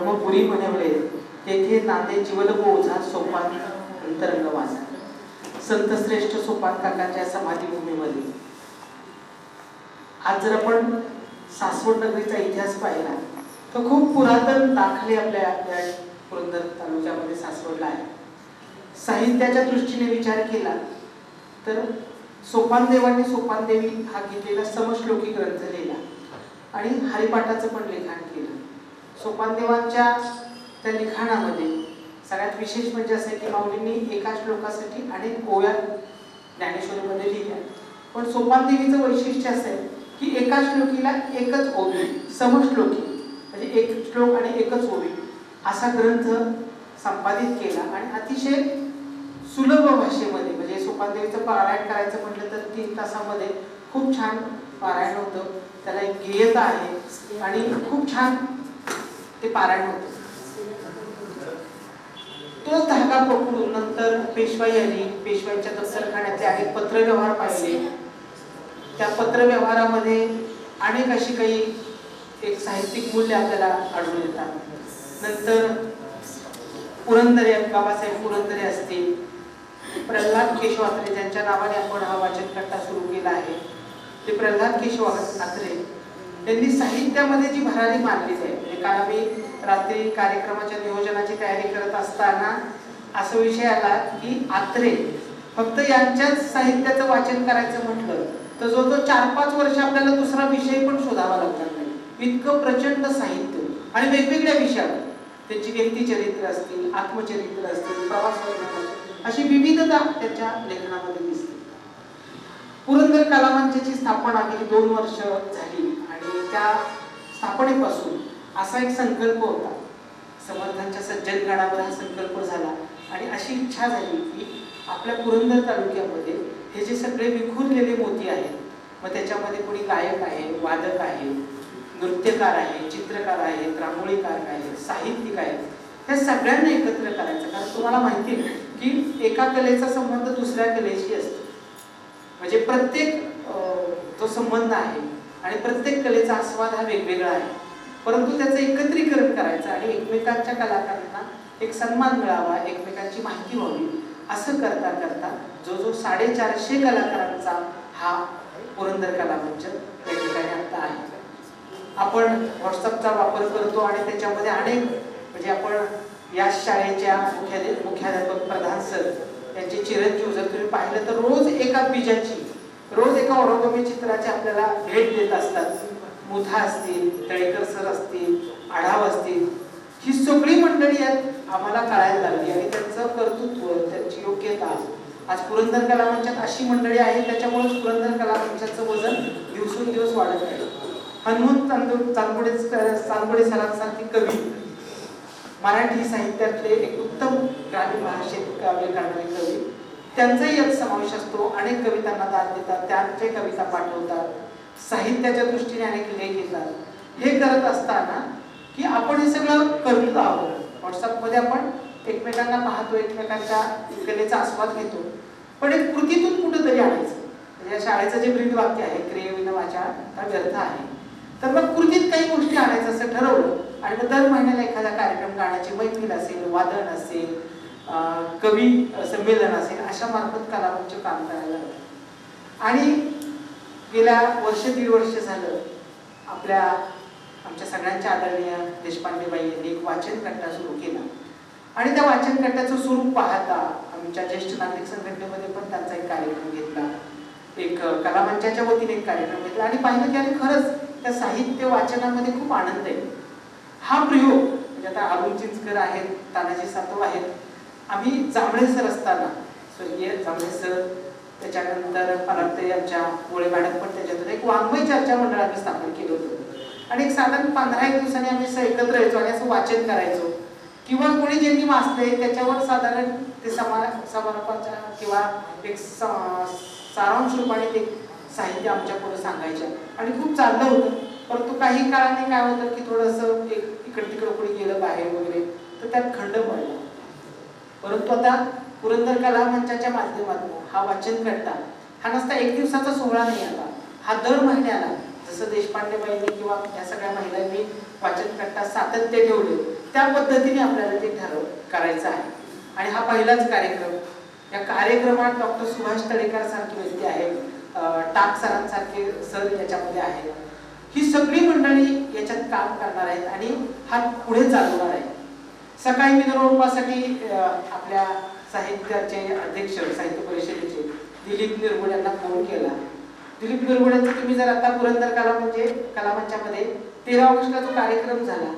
ब्रह्मपुरी म्हणवले तेथे नांदे जीवन ओझा सोपान अंतरंग माझा. संत श्रेष्ठ सोपान काकांच्या समाधीभूमीमध्ये आज जर आपण सासवड नगरीचा इतिहास पाहिला तर खूप पुरातन दाखले आपल्या या पुरंदर तालुक्यामध्ये सासवडला आहे. साहित्याच्या दृष्टीने विचार केला तर सोपानदेवांनी सोपानदेवी हा घेतलेला समश्लोकी ग्रंथ लिहिला आणि हरिपाठाचं पण लिखाण केलं. सोपानदेवांच्या त्या लिखाणामध्ये सगळ्यात विशेष म्हणजे असं की माऊलींनी एका श्लोकासाठी अनेक ओव्या ज्ञानेश्वरीमध्ये लिहिल्या. पण सोपानदेवीचं वैशिष्ट्य असं आहे की एका श्लोकीला एकच ओवी, समश्लोकी म्हणजे एक श्लोक आणि एकच ओवी असा ग्रंथ संपादित केला आणि अतिशय सुलभ भाषेमध्ये, म्हणजे सोपानदेवीचं पारायण करायचं म्हटलं तर 3 तासामध्ये खूप छान पारायण होतं. त्याला एक गेयता आहे आणि खूप छान ते पारायण होतं. तोच धागा पकडून नंतर पेशवाई आली. पेशवाईच्या दफ्तरखान्यातले अनेक पत्रव्यवहार पाहिले. त्या पत्रव्यवहारामध्ये अनेक अशी काही एक साहित्यिक मूल्य आपल्याला आढळून येतात. नंतर पुरंदरे, बाबासाहेब पुरंदरे असतील, प्रल्हाद केशव अत्रे ज्यांच्या नावाने आपण हा वाचन कट्टा सुरू केला आहे, ते प्रल्हाद केशव अत्रे त्यांनी साहित्यामध्ये जी भरारी मारली आहे. काल आम्ही रात्री कार्यक्रमाच्या नियोजनाची तयारी करत असताना असा विषय आला की अत्रे फक्त यांच्याच साहित्याचं वाचन करायचं म्हटलं तर जवळजवळ 4-5 वर्ष आपल्याला दुसरा विषय पण शोधावा लागणार नाही. इतकं प्रचंड साहित्य आणि वेगवेगळ्या विषयावर त्यांची व्यक्तिचरित्र असतील, आत्मचरित्र असतील, प्रवास अशी विविधता त्यांच्या लेखनामध्ये दिसते. पुरंदर कलामंचाची स्थापना गेली 2 वर्ष झाली आणि त्या स्थापनेपासून असा एक संकल्प होता. समर्थांच्या सज्जनगडावर हा संकल्प झाला आणि अशी इच्छा झाली की आपल्या पुरंदर तालुक्यामध्ये हे जे सगळे विखुरलेले मोती आहेत, मग त्याच्यामध्ये कोणी गायक आहे, वादक आहे, नृत्यकार आहे, चित्रकार आहेत, रांगोळीकार आहेत, साहित्यिक आहेत, त्या सगळ्यांना एकत्र करायचं. कारण तुम्हाला माहिती आहे की एका कलेचा संबंध दुसऱ्या कलेशी असतो. म्हणजे प्रत्येक जो संबंध आहे आणि प्रत्येक कलेचा आस्वाद हा वेगवेगळा आहे, परंतु त्याचं एकत्रीकरण करायचं आणि एकमेकांच्या कलाकारांना एक सन्मान मिळावा, एकमेकांची माहिती व्हावी, असं करता करता जो 450 कलाकारांचा हा पुरंदर कलामंच या ठिकाणी आता आहे. आपण व्हॉट्सअपचा वापर करतो आणि त्याच्यामध्ये अनेक, म्हणजे आपण या शाळेच्या मुख्याध्यापक प्रधान सर यांचे चिरंजीव जर तुम्ही पाहिलं तर रोज एका बीजाची, रोज एका ओरोगमी चित्राची आपल्याला भेट देत असतात. मुथा असतील, तळेकर सर असतील, आढाव असतील, ही सगळी मंडळी यात आम्हाला कळायला लागली आणि त्यांचं कर्तृत्व, त्यांची योग्यता. आज पुरंदर कलामंचात अशी मंडळी आहे, त्याच्यामुळे पुरंदर कलामंचाचं वजन दिवसेंदिवस वाढत आहे. हनुमंत चांदोडे सरांसारखे कवी, मराठी साहित्यातले एक उत्तम ग्रामीण भाषेत काव्य करणारे कवी, त्यांचाही यात समावेश असतो. अनेक कवितांना दाद देतात, त्यांचे कविता पाठवतात, साहित्याच्या दृष्टीने अनेक लेख येतात. हे करत असताना की आपण हे सगळं करतो आहोत. व्हॉट्सअपमध्ये आपण एकमेकांना पाहतो, एकमेकांच्या कलेचा आस्वाद घेतो, पण एक कृतीतून कुठेतरी आणायचं. म्हणजे शाळेचं जे ब्रीद वाक्य आहे, क्रिये विना वाचा हा व्यर्थ आहे, तर मग कृतीत काही गोष्टी आणायचं असं ठरवलं आणि मग दर महिन्याला एखादा कार्यक्रम, गाण्याची मैफिल असेल, वादन असेल, कवी संमेलन असेल, अशा मार्फत कलामंच काम करायला लागलं. आणि गेल्या 1-1.5 वर्ष झालं आमच्या सगळ्यांच्या आदरणीय देशपांडेबाई यांनी एक वाचन कट्टा सुरू केला आणि त्या वाचन कट्ट्याचं स्वरूप पाहता आमच्या ज्येष्ठ नागरिक संघटनेमध्ये पण त्यांचा एक कार्यक्रम घेतला, एक कलामंचाच्या वतीने एक कार्यक्रम घेतला आणि पाहिलं की अरे खरंच त्या साहित्य वाचनामध्ये खूप आनंद आहे. हा प्रयोग म्हणजे आता अरुण चिंचकर आहेत, तानाजी सातव आहेत, आम्ही जांभळे सर असताना, स्वर्गीय जांभळे सर, त्याच्यानंतर मला आमच्या गोळे मॅडम पण त्याच्यातून एक वाङ्मय चर्चा मंडळ आम्ही स्थापन केलं होतं आणि एक साधारण 15-1 दिवसांनी आम्ही असं एकत्र यायचो आणि असं वाचन करायचो किंवा कोणी ज्यांनी वाचलंय त्याच्यावर साधारण ते समारोपाच्या किंवा एक सारांश रूपाने ते साहित्य आमच्या पुढे सांगायच्या आणि खूप चाललं होतं. परंतु काही काळाने काय होतं की थोडंसं इकडे तिकडे कोणी गेलं बाहेर वगैरे तर त्यात खंड पडला. परंतु आता पुरंदर कलामंचाच्या माध्यमातून हा वाचन कट्टा हा नुसता 1 दिवसाचा सोहळा नाही आला, हा दर महिन्याला, जसं देशपांडेबाईंनी किंवा या सगळ्या महिलांनी वाचन कट्टा सातत्य ठेवले त्या पद्धतीने आपल्याला ते करायचं आहे. आणि हा पहिलाच कार्यक्रम. या कार्यक्रमात डॉक्टर सुभाष तळेकर सारखी व्यक्ती आहेत, टाक सरांसारखे सर याच्यामध्ये आहेत. ही सगळी मंडळी याच्यात काम करणार आहेत आणि हा पुढे चालवणार आहे. सकाळी मी नरोपासाठी आपल्या साहित्याचे अध्यक्ष, साहित्य परिषदेचे दिलीप निर्गुण यांना फोन केला. दिलीप निर्गुणांचा तुम्ही जर आता पुरंदर कलामंचामध्ये 13 ऑगस्टला जो कार्यक्रम झाला,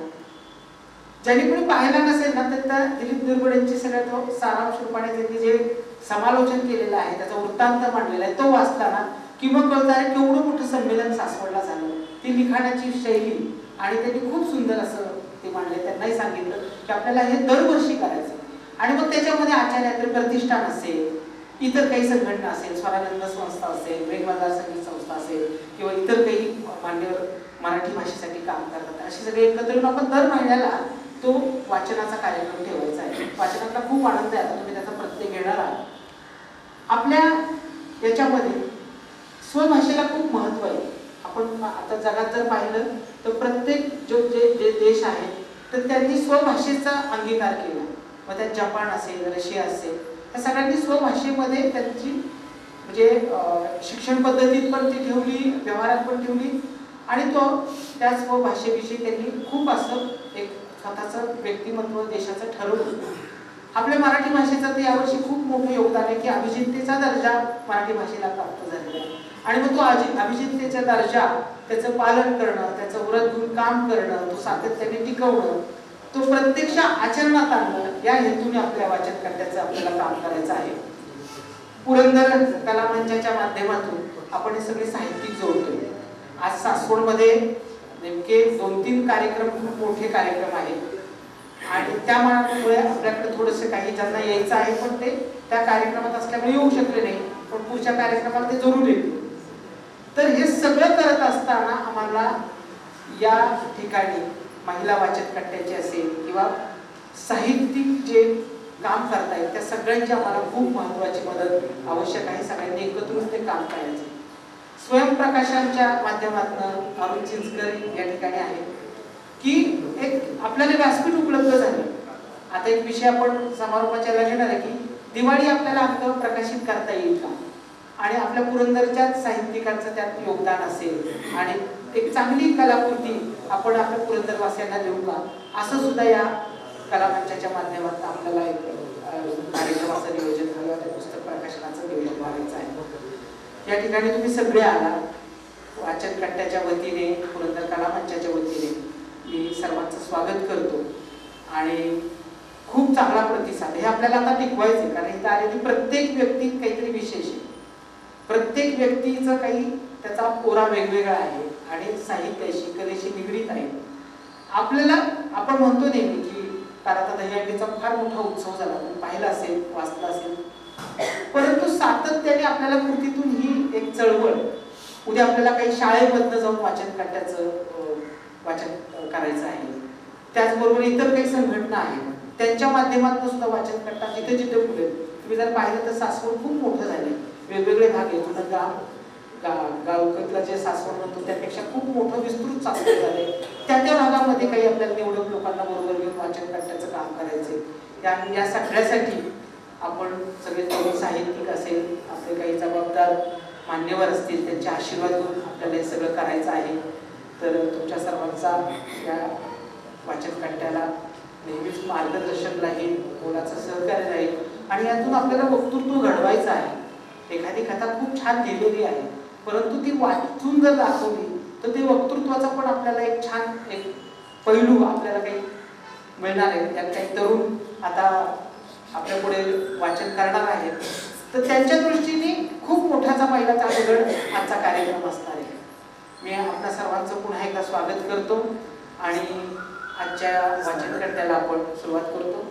ज्यांनी कोणी पाहिला नसेल ना, तर त्या दिलीप निर्गुणांची सगळ्या तो सारांश रूपाने त्यांनी जे समालोचन केलेलं आहे, त्याचा वृत्तांत मांडलेला आहे, तो वाचताना किंवा कळतं आहे केवढं मोठं संमेलन सासवडला झालं. ती लिखाणाची शैली आणि त्यांनी खूप सुंदर असं ते मांडले. त्यांनाही सांगितलं की आपल्याला हे दरवर्षी करायचं. आणि मग त्याच्यामध्ये आचार्य प्रतिष्ठान असेल, इतर काही संघटना असेल, स्वरानंद संस्था असेल, मेघमल्हार संगीत संस्था असेल किंवा इतर काही मान्यवर मराठी भाषेसाठी काम करतात, असे सगळे एकत्र येऊन आपण दर महिन्याला तो वाचनाचा कार्यक्रम ठेवायचा आहे. वाचनाचा खूप आनंद आहे. आता तुम्ही त्याचा प्रत्यय घेणार आहात. आपल्या याच्यामध्ये स्वभाषेला खूप महत्त्व आहे. आपण आता जगात जर पाहिलं तर प्रत्येक जे देश आहेत तर त्यांनी स्वभाषेचा अंगीकार केला. मग त्यात जपान असेल, रशिया असेल, या सगळ्यांनी स्वभाषेमध्ये त्यांची म्हणजे शिक्षण पद्धतीत पण ती ठेवली, व्यवहारात पण ठेवली आणि त्या स्वभाषेविषयी त्यांनी खूप असं एक स्वतःचं व्यक्तिमत्व देशाचं ठरवलं. आपल्या मराठी भाषेचं तर यावर्षी खूप मोठं योगदान आहे की अभिजितेचा दर्जा मराठी भाषेला प्राप्त झालेला आहे. आणि मग तो अभिजितेचा दर्जा, त्याचं पालन करणं, त्याचं उरत घेऊन काम करणं, तो सातत्याने टिकवणं, तो प्रत्यक्ष आचरणात आणणं, या हेतूने आपल्या वाचनकर्त्याचं आपल्याला काम करायचं आहे. पुरंदर कलामंचाच्या माध्यमातून आपण हे सगळे साहित्यिक जोडतोय. आज सासवडमध्ये नेमके 2-3 कार्यक्रम, खूप मोठे कार्यक्रम आहेत आणि त्यामुळे आपल्याकडे थोडंसं काही ज्यांना यायचं आहे पण ते त्या कार्यक्रमात असल्यामुळे येऊ शकले नाही, पण पुढच्या कार्यक्रमाला ते जरूर येतील. तर हे सगळं करत असताना आम्हाला या ठिकाणी महिला वाचनकर्त्याचे असेल किंवा साहित्यिक जे काम करतायत त्या सगळ्यांची आम्हाला खूप महत्त्वाची मदत आवश्यक आहे. सगळ्यांनी एकत्रित ते काम करायचं. स्वयंप्रकाशांच्या माध्यमातून अरुण चिंचकर या ठिकाणी आहे की एक आपल्याला व्यासपीठ उपलब्ध झालं. आता एक विषय आपण समारोपाच्या घेणार आहे की दिवाळी आपल्याला अंक प्रकाशित करता येईल का, आणि आपल्या पुरंदरच्या साहित्यिकांचं त्यात योगदान असेल आणि एक चांगली कलाकृती आपण आपल्या पुरंदरवासियांना देऊ का, असं सुद्धा या कलामंचाच्या माध्यमातून आपल्याला एक कार्यक्रमाचं नियोजन किंवा त्या पुस्तक प्रकाशनाचं नियोजन करायचं आहे. या ठिकाणी तुम्ही सगळे आला. वाचनकर्त्याच्या वतीने, पुरंदर कलामंचाच्या वतीने मी सर्वांचं स्वागत करतो आणि खूप चांगला प्रतिसाद हे आपल्याला आता टिकवायचे. कारण इथं आलेली प्रत्येक व्यक्ती काहीतरी विशेष आहे. प्रत्येक व्यक्तीचं काही त्याचा पोरा वेगवेगळा आहे आणि साहित्याशी, कलेशी निगडीत आहे. आपल्याला आपण म्हणतो नेहमी की कारण आता दहीहंडीचा फार मोठा उत्सव झाला, पाहिला असेल, वाचला असेल, परंतु सातत्याने आपल्याला कृतीतून ही एक चळवळ, उद्या आपल्याला काही शाळेमधनं जाऊन वाचनकर्त्याचं वाचन करायचं आहे. त्याचबरोबर इतर काही संघटना आहेत त्यांच्या माध्यमातून सुद्धा वाचनकर्ता जिथे जिथे फुले. तुम्ही जर पाहिलं तर सासवड खूप मोठं झालंय, वेगवेगळे भाग आहेत. जुनं गावकतला जे सासवड म्हणतो त्यापेक्षा खूप मोठं विस्तृत सासवड झालंय. त्या भागामध्ये काही आपल्याला निवडक लोकांना बरोबर घेऊन वाचनकर्त्याचं काम करायचंय. या सगळ्यासाठी आपण सगळे तरुण साहित्यिक असेल, आपले काही जबाबदार मान्यवर असतील, त्यांचे आशीर्वाद घेऊन आपल्याला हे सगळं करायचं आहे. तर तुमच्या सर्वांचा या वाचनकर्त्याला नेहमीच मार्गदर्शन राहील, मोलाचं सहकार्य राहील आणि यातून आपल्याला वक्तृत्व घडवायचं आहे. एखादी कथा खूप छान लिहिलेली आहे, परंतु ती वाचून जर दाखवली तर ते वक्तृत्वाचा पण आपल्याला एक छान एक पैलू आपल्याला काही मिळणार आहे. त्यात काही तरुण आता आपल्या पुढे वाचन करणार आहेत, तर त्यांच्या दृष्टीने खूप मोठाचा मैलाचा दगड आजचा कार्यक्रम असणार आहे. मी आपल्या सर्वांचं पुन्हा एकदा स्वागत करतो आणि आजच्या वाचनकर्त्याला आपण सुरुवात करतो.